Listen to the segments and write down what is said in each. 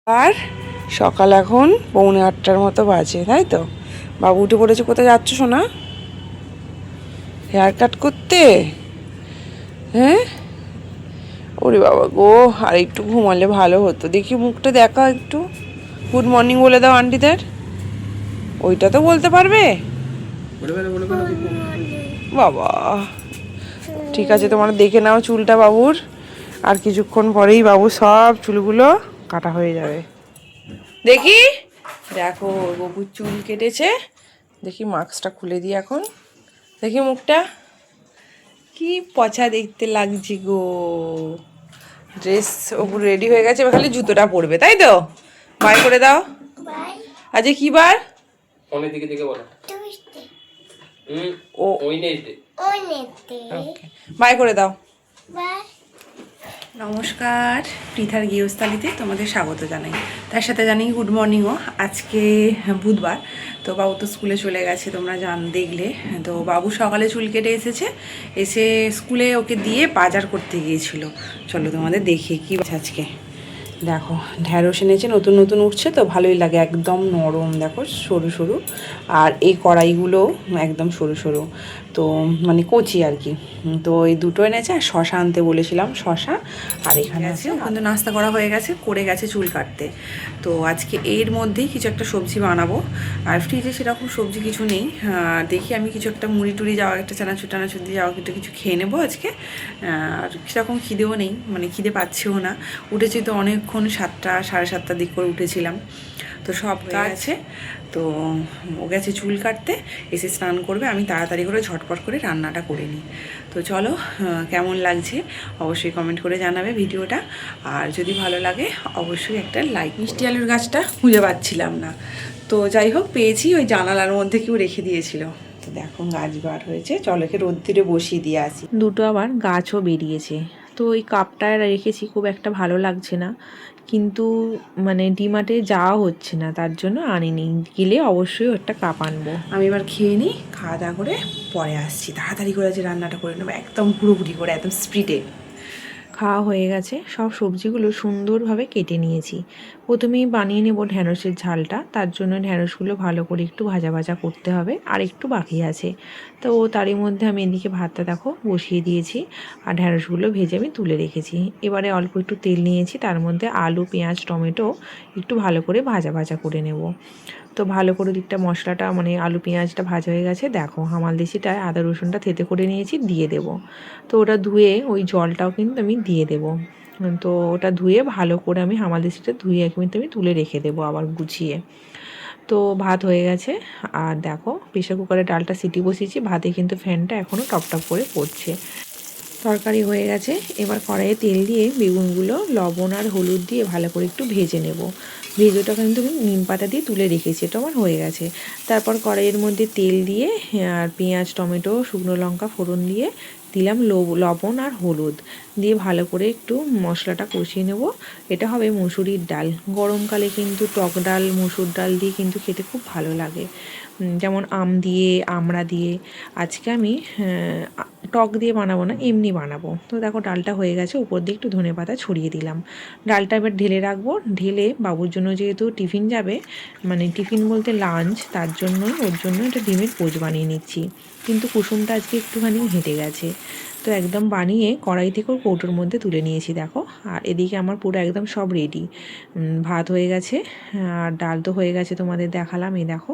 আর সকাল এখন 7:45 মতো বাজে, তাই তো? বাবু উঠে পড়েছে। কোথায় যাচ্ছ সোনা? হেয়ার কাট করতে? হ্যাঁ, ওরে বাবা গো, আর একটু ঘুমালে ভালো হতো। দেখি মুখটা দেখা একটু, গুড মর্নিং বলে দাও আন্টিদের। ওইটা তো বলতে পারবে বাবা। ঠিক আছে, তোমরা দেখে নাও চুলটা বাবুর। আর কিছুক্ষণ পরেই বাবু সব চুলগুলো কাটা হয়ে যাবে। দেখি, দেখো বাবুর চুল কেটেছে। দেখি মাস্কটা খুলে দিই এখন। দেখি মুখটা, কি পচা দেখতে লাগছে গো। ড্রেস ওপর রেডি হয়ে গেছে, এবার খালি জুতোটা পরবে, তাই তো? বাই করে দাও। আজকে কি বার? ফোনের দিকে দিকে বলো। ও ওইনেতে বাই করে দাও। বাই। নমস্কার, পৃথার গৃহস্থালিতে তোমাদের স্বাগত জানাই। তার সাথে জানাই গুড মর্নিংও। আজকে বুধবার, তো বাবু তো স্কুলে চলে গেছে, তোমরা দেখলে। তো বাবু সকালে চুল কেটে এসে স্কুলে ওকে দিয়ে বাজার করতে গিয়েছিল। চলো তোমাদের দেখি কি আজকে। দেখো ঢ্যাঁড়স এনেছে, নতুন নতুন উঠছে তো ভালোই লাগে, একদম নরম, দেখো সরু সরু। আর এই কড়াইগুলো একদম সরু সরু, তো মানে কচি আর কি। তো এই দুটো এনেছে, আর শশা আনতে বলেছিলাম, শশা। আর এখানে আছে, ওখানে নাস্তা করা হয়ে গেছে, করে গেছে চুল কাটতে। তো আজকে এর মধ্যেই কিছু একটা সবজি বানাবো। আর ফ্রিজে সেরকম সবজি কিছু নেই, দেখি আমি কিছু একটা মুড়ি টুড়ি যাওয়া, একটা চানাচুর টানাচুর দিয়ে যাওয়া, কিছু খেয়ে নেবো আজকে। আর সেরকম খিদেও নেই, মানে খিদে পাচ্ছেও না। উঠেছি তো অনেকক্ষণ, 7টা 7:30 দিক করে উঠেছিলাম। তো সব কাজ আছে। তো ও গেছে চুল কাটতে, এসে স্নান করবে, আমি তাড়াতাড়ি করে ঝটপট করে রান্নাটা করে নিই। তো চলো, কেমন লাগছে অবশ্যই কমেন্ট করে জানাবে ভিডিওটা। আর যদি ভালো লাগে অবশ্যই একটা লাইক। মিষ্টি আলুর গাছটা খুঁজে পাচ্ছিলাম না, তো যাই হোক পেয়েছি, ওই জানালার মধ্যে কেউ রেখে দিয়েছিল। তো দেখো গাছ বার হয়েছে, চলো একে রোদ্দুরে বসিয়ে দিয়ে আসি। দুটো আবার গাছও বেরিয়েছে। তো ওই কাপটা রেখেছি, খুব একটা ভালো লাগছে না, কিন্তু মানে ডিমার্টে যাওয়া হচ্ছে না, তার জন্য আনিনি। গেলে অবশ্যই একটা কাপ আনবো। আমি এবার খেয়ে নিই, খাওয়া দাওয়া করে পরে আসছি। তাড়াতাড়ি করে যে রান্নাটা করে নেবো, একদম পুরোপুরি করে, একদম স্পিডে। খাওয়া হয়ে গেছে, সব সবজিগুলো সুন্দরভাবে কেটে নিয়েছি। প্রথমেই বানিয়ে নেব ঢ্যাঁড়সের ঝালটা, তার জন্য ঢ্যাঁড়সগুলো ভালো করে একটু ভাজা ভাজা করতে হবে, আর একটু বাকি আছে। তো তারই মধ্যে আমি এদিকে ভাতটা দেখো বসিয়ে দিয়েছি, আর ঢ্যাঁড়সগুলো ভেজে আমি তুলে রেখেছি। এবারে অল্প একটু তেল নিয়েছি, তার মধ্যে আলু, পেঁয়াজ, টমেটো একটু ভালো করে ভাজা ভাজা করে নেব। তো ভালো করে দিকটা মশলাটা, মানে আলু পেঁয়াজটা ভাজা হয়ে গেছে, দেখো হামালদিশিটায় আদা রসুনটা থেতে করে নিয়েছি, দিয়ে দেব। তো ওটা ধুয়ে ওই জলটাও কিন্তু আমি দিয়ে দেব। তো ওটা ধুয়ে ভালো করে আমি হামালদিশিটা ধুয়ে কিন্তু আমি তুলে রেখে দেবো আবার গুছিয়ে। তো ভাত হয়ে গেছে, আর দেখো প্রেশার কুকারে ডালটা সিটি বসিয়েছি, ভাতে কিন্তু ফ্যানটা এখনও টপটপ করে পড়ছে। তরকারি হয়ে গেছে, এবার কড়াইয়ে তেল দিয়ে বেগুনগুলো লবণ আর হলুদ দিয়ে ভালো করে একটু ভেজে নেব। ভেজেটা কিন্তু আমি নিম পাতা দিয়ে তুলে রেখেছি, এটা আমার হয়ে গেছে। তারপর কড়াইয়ের মধ্যে তেল দিয়ে আর পেঁয়াজ, টমেটো, শুকনো লঙ্কা ফোড়ন দিয়ে দিলাম লবণ আর হলুদ দিয়ে ভালো করে একটু মশলাটা কষিয়ে নেব। এটা হবে মুসুরির ডাল। গরমকালে কিন্তু টক ডাল, মুসুর ডাল দিয়ে কিন্তু খেতে খুব ভালো লাগে, যেমন আম দিয়ে, আমড়া দিয়ে। আজকে আমি টক দিয়ে বানাবো না, এমনি বানাবো। তো দেখো ডালটা হয়ে গেছে, উপর দিয়ে একটু ধনেপাতা ছড়িয়ে দিলাম। ডালটা এবার ঢেলে রাখবো। ঢেলে বাবুর জন্য যেহেতু টিফিন যাবে, মানে টিফিন বলতে লাঞ্চ, তার জন্যই ওর জন্য একটা ডিমের পোচ বানিয়ে নিচ্ছি। কিন্তু কুসুমটা আজকে একটুখানি হেঁটে গেছে, তো একদম বানিয়ে কড়াই থেকে কৌটোর মধ্যে তুলে নিয়েছি দেখো। আর এদিকে আমার পুরো একদম সব রেডি। ভাত হয়ে গেছে, আর ডাল তো হয়ে গেছে, তোমাদের দেখালাম। এই দেখো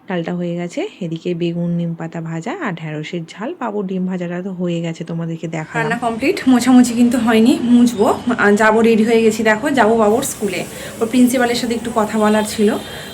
ডালটা হয়ে গেছে, এদিকে বেগুন, নিম পাতা ভাজা আর ঢ্যাঁড়সের ঝাল। বাবুর ডিম ভাজাটা তো হয়ে গেছে, তোমাদেরকে দেখালাম। রান্না কমপ্লিট, মোছামুছি কিন্তু হয়নি, মুছবো। যাবো, রেডি হয়ে গেছি, দেখো যাবো বাবুর স্কুলে। ওর প্রিন্সিপালের সাথে একটু কথা বলার ছিল,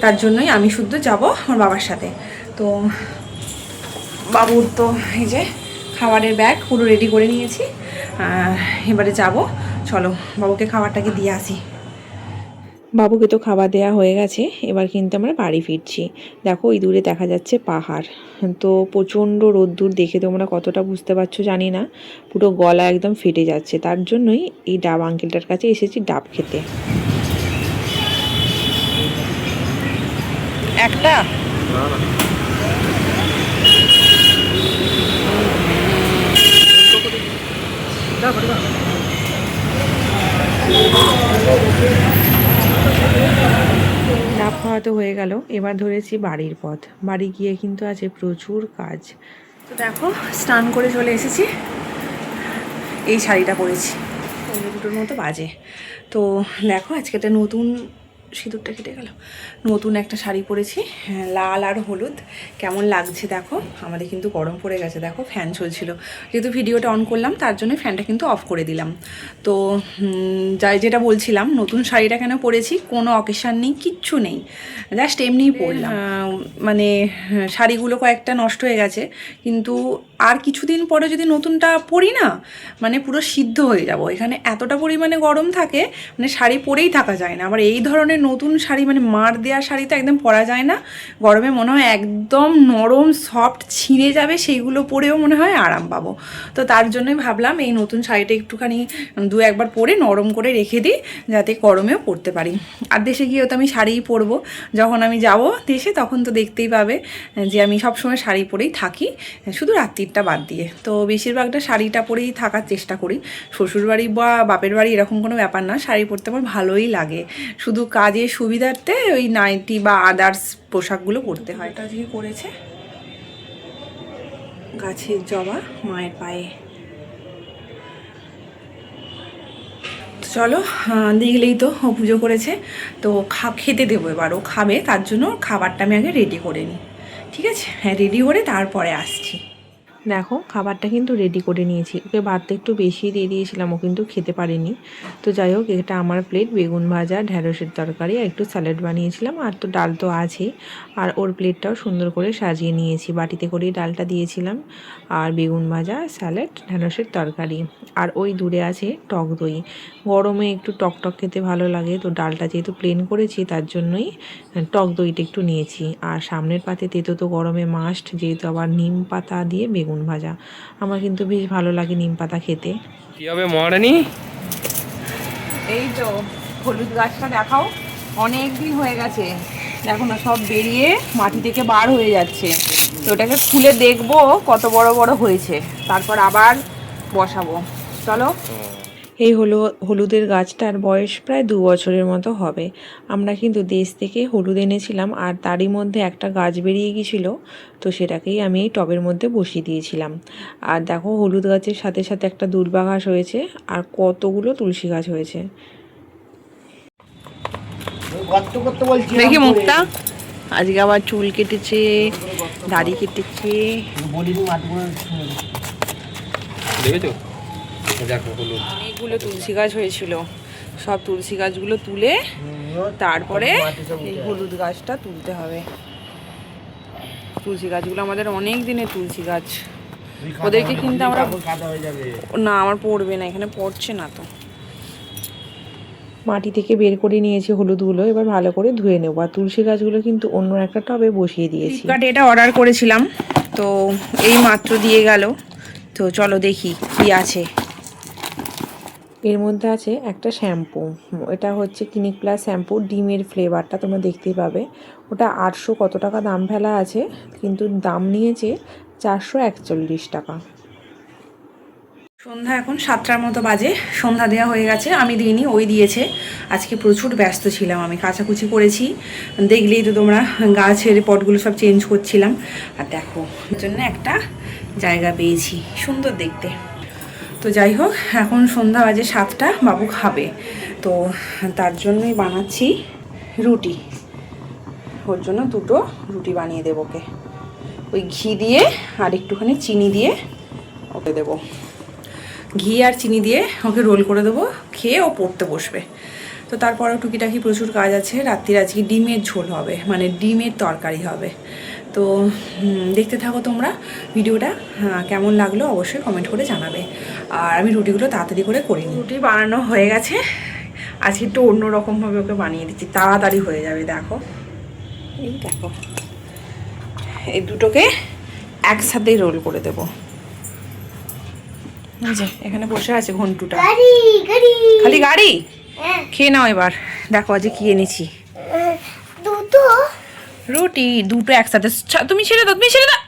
তার জন্যই আমি শুদ্ধ যাবো ওর বাবার সাথে। তো বাবুর তো এই যে খাবারের ব্যাগ পুরো রেডি করে নিয়েছি, এবারে যাব। চলো বাবুকে খাবারটাকে দিয়ে আসি। বাবুকে তো খাবার দেওয়া হয়ে গেছে, এবার কিন্তু আমরা বাড়ি ফিরছি। দেখো ওই দূরে দেখা যাচ্ছে পাহাড়। তো প্রচণ্ড রোদ্দুর, দেখে তোমরা কতটা বুঝতে পারছো জানি না, পুরো গলা একদম ফেটে যাচ্ছে। তার জন্যই এই ডাব আঙ্কেলটার কাছে এসেছি ডাব খেতে। একটা খাওয়া তো হয়ে গেল, এবার ধরেছি বাড়ির পথ। বাড়ি গিয়ে কিন্তু আছে প্রচুর কাজ। তো দেখো স্নান করে চলে এসেছি, এই শাড়িটা পরেছি, 2টোর মতো বাজে। তো দেখো আজকে একটা নতুন, সিঁদুরটা কেটে গেল, নতুন একটা শাড়ি পরেছি, লাল আর হলুদ। কেমন লাগছে দেখো। আমাদের কিন্তু গরম পড়ে গেছে, দেখো ফ্যান চলছিল, যেহেতু ভিডিওটা অন করলাম তার জন্য ফ্যানটা কিন্তু অফ করে দিলাম। তো যাই যেটা বলছিলাম, নতুন শাড়িটা কেন পরেছি, কোনো অকেশান নেই, কিচ্ছু নেই, জাস্ট এমনিই পরলাম। মানে শাড়িগুলো কয়েকটা নষ্ট হয়ে গেছে, কিন্তু আর কিছুদিন পরে যদি নতুনটা পরি না, মানে পুরো সিদ্ধ হয়ে যাব। এখানে এতটা পরিমাণে গরম থাকে, মানে শাড়ি পরেই থাকা যায় না। আবার এই ধরনের নতুন শাড়ি, মানে মার দেওয়া শাড়ি তো একদম পরা যায় না গরমে, মনে হয় একদম নরম সফট ছিঁড়ে যাবে, সেইগুলো পরেও মনে হয় আরাম পাবো। তো তার জন্যই ভাবলাম এই নতুন শাড়িটা একটুখানি 2-1বার পরে নরম করে রেখে দিই, যাতে গরমেও পরতে পারি। আর দেশে গিয়েও তো আমি শাড়িই পরবো, যখন আমি যাব দেশে তখন তো দেখতেই পাবে যে আমি সবসময় শাড়ি পরেই থাকি, শুধু রাত্রিটা বাদ দিয়ে। তো বেশিরভাগটা শাড়িটা পরেই থাকার চেষ্টা করি। শ্বশুরবাড়ি বা বাপের বাড়ি এরকম কোনো ব্যাপার না, শাড়ি পরতে আমার ভালোই লাগে, শুধু কাজের সুবিধার্থে ওই নাইটি বা আদার্স পোশাকগুলো পরতে হয়। এটা আজকে করেছে গাছের জবা মায়ের পায়ে। চলো দেখলেই তো ও পুজো করেছে, তো খেতে দেবো এবার, ও খাবে, তার জন্য খাবারটা আমি আগে রেডি করে নিই। ঠিক আছে, হ্যাঁ রেডি করে তারপরে আসছি। দেখো খাবারটা কিন্তু রেডি করে নিয়েছি, ওকে ভাতটা একটু বেশি দিয়ে দিয়েছিলাম, ও কিন্তু খেতে পারেনি। তো যাই হোক, এটা আমার প্লেট, বেগুন ভাজা, ঢ্যাঁড়সের তরকারি আর একটু স্যালাড বানিয়েছিলাম, আর তো ডাল তো আছেই। আর ওর প্লেটটাও সুন্দর করে সাজিয়ে নিয়েছি, বাটিতে করেই ডালটা দিয়েছিলাম, আর বেগুন ভাজা, স্যালাড, ঢ্যাঁড়সের তরকারি। আর ওই দূরে আছে টক দই, গরমে একটু টক টক খেতে ভালো লাগে, তো ডালটা যেহেতু প্লেন করেছি তার জন্যই টক দইটা একটু নিয়েছি। আর সামনের পাতে তেতো তো গরমে মাস্ট, যেহেতু আবার নিম পাতা দিয়ে বেগুন ভাজা, আমার কিন্তু বেশ ভালো লাগে নিম পাতা খেতে। কি হবে মহারানী? এই তো হলুদ গাছটা দেখাও, অনেক দিন হয়ে গেছে, দেখো না সব বেরিয়ে মাটি থেকে বার হয়ে যাচ্ছে। তো ওটাকে খুলে দেখবো কত বড় বড় হয়েছে, তারপর আবার বসাবো। চলো। এই হলুদের গাছটার বয়স প্রায় 2 বছরের মতো হবে। আমরা কিন্তু দেশ থেকে হলুদ এনেছিলাম, আর তারই মধ্যে একটা গাছ বেরিয়ে গিয়েছিলো, তো সেটাকেই আমি এই টবের মধ্যে বসিয়ে দিয়েছিলাম। আর দেখো হলুদ গাছের সাথে সাথে একটা দূর্বা ঘাস হয়েছে, আর কতগুলো তুলসী গাছ হয়েছে। দেখি মুখটা, আজকে আবার চুল কেটেছে, দাড়ি কেটেছে। দেখেছো? দেখো হলুদ। অনেকগুলো তুলসী গাছ হয়েছিল, সব তুলসী গাছগুলো তুলে তারপরে এই হলুদ গাছটা তুলতে হবে। তুলসী গাছগুলো আমাদের অনেক দিনের তুলসী গাছ, ওদেরকে কিন্তু আমরা, না আমার পড়বে না, এখানে পড়ছে না তো। মাটি থেকে বের করে নিয়েছি হলুদগুলো, এবার ভালো করে ধুয়ে নেবো। আর তুলসী গাছগুলো কিন্তু অন্য একটা টবে বসিয়ে দিয়েছি। ফ্লিপকার্টে এটা অর্ডার করেছিলাম, তো এই মাত্র দিয়ে গেল। তো চলো দেখি কি আছে। এর মধ্যে আছে একটা শ্যাম্পু, এটা হচ্ছে ক্লিনিক প্লাস শ্যাম্পু, ডিমের ফ্লেভারটা তোমরা দেখতেই পাবে। ওটা 800 কত টাকা দাম ফেলা আছে, কিন্তু দাম নিয়েছে 441 টাকা। সন্ধ্যা এখন 7টার মতো বাজে, সন্ধ্যা দেওয়া হয়ে গেছে, আমি দিইনি, ওই দিয়েছে। আজকে প্রচুর ব্যস্ত ছিলাম, আমি কাচাকুচি করেছি, দেখলেই তো তোমরা, গাছের পটগুলো সব চেঞ্জ করছিলাম। আর দেখো এর জন্য একটা জায়গা পেয়েছি, সুন্দর দেখতে। তো যাই হোক, এখন সন্ধ্যা বাজে 7টা, বাবু খাবে, তো তার জন্যই বানাচ্ছি রুটি। ওর জন্য 2টো রুটি বানিয়ে দেবো ওকে, ওই ঘি দিয়ে আর একটুখানি চিনি দিয়ে ওকে দেবো, ঘি আর চিনি দিয়ে ওকে রোল করে দেবো, খেয়ে ও পড়তে বসবে। তো তারপরেও টুকিটাকি প্রচুর কাজ আছে। রাত্রির আজকে ডিমের ঝোল হবে, মানে ডিমের তরকারি হবে। তো দেখতে থাকো তোমরা ভিডিওটা, কেমন লাগলো অবশ্যই কমেন্ট করে জানাবে। আর আমি রুটিগুলো তাড়াতাড়ি করে নিই। রুটি বানানো হয়ে গেছে, আজকে একটু অন্যরকমভাবে ওকে বানিয়ে দিচ্ছি, তাড়াতাড়ি হয়ে যাবে। দেখো এই দেখো, এই দুটোকে একসাথেই রোল করে দেবো। এখানে বসে আছে ঘন্টুটা, খালি গাড়ি। খেয়ে নাও এবার। দেখো আজকে কি এনেছি, রুটি 2টো একসাথে। তুমি ছেড়ে দাও, তুমি ছেড়ে দাও।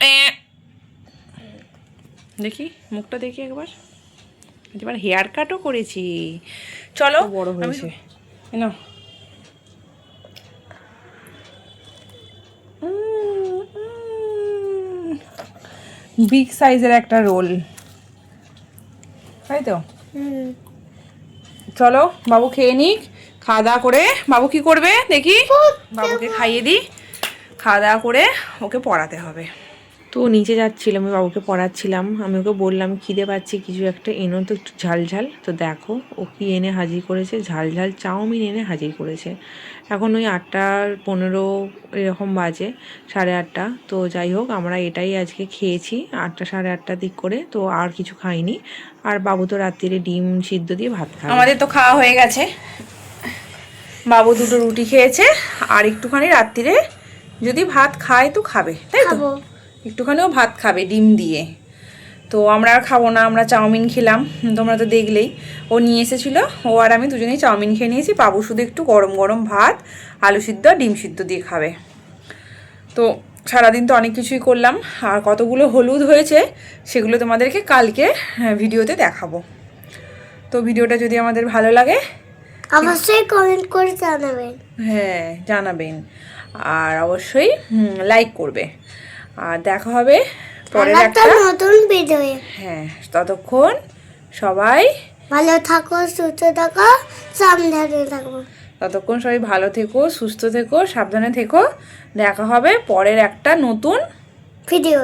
দেখি মুখটা দেখি একবার, এবার হেয়ার কাটও করেছি। চলো, বড় হয়েছে না, বিগ সাইজের একটা রোল, তাই তো? চলো বাবু খেয়ে নিক, খাওয়া দাওয়া করে। বাবু কি করবে দেখি, বাবুকে খাইয়ে দিই, খাওয়া দাওয়া করে ওকে পড়াতে হবে। তো নিচে যাচ্ছিলাম, আমি বাবুকে পড়াচ্ছিলাম, আমি ওকে বললাম খিদে পাচ্ছি, কিছু একটা এনো তো একটু ঝাল ঝাল। তো দেখো ও কি এনে হাজির করেছে, ঝাল ঝাল চাউমিন এনে হাজির করেছে। এখন ওই 8:15 এরকম বাজে, 8:30। তো যাই হোক, আমরা এটাই আজকে খেয়েছি 8টা 8:30 দিক করে, তো আর কিছু খাইনি। আর বাবু তো রাত্রিরে ডিম সিদ্ধ দিয়ে ভাত খায়। আমাদের তো খাওয়া হয়ে গেছে, বাবু 2টো রুটি খেয়েছে, আর একটুখানি রাত্রিরে যদি ভাত খায় তো খাবে, তাই তো? একটুখানিও ভাত খাবে ডিম দিয়ে। তো আমরা আর খাবো না, আমরা চাউমিন খেলাম, তোমরা তো দেখলেই। ও নিয়ে এসেছিলো, ও আর আমি দুজনেই চাউমিন খেয়ে নিয়েছি। বাবু শুধু একটু গরম গরম ভাত, আলু সিদ্ধ, ডিম সিদ্ধ দিয়ে খাবে। তো সারাদিন তো অনেক কিছুই করলাম, আর কতগুলো হলুদ হয়েছে সেগুলো তোমাদেরকে কালকে ভিডিওতে দেখাবো। তো ভিডিওটা যদি আমাদের ভালো লাগে অবশ্যই কমেন্ট করে জানাবেন। হ্যাঁ জানাবেন, আর অবশ্যই লাইক করবে। আর দেখা হবে পরের একটা নতুন ভিডিও। হ্যাঁ, ততক্ষণ সবাই ভালো থাকো, সুস্থ থাকো, সাবধানে থাকো। ততক্ষণ সবাই ভালো থেকো, সুস্থ থেকো, সাবধানে থেকো। দেখা হবে পরের একটা নতুন ভিডিও।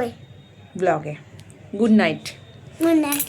ব্লগে। Good night. Good night.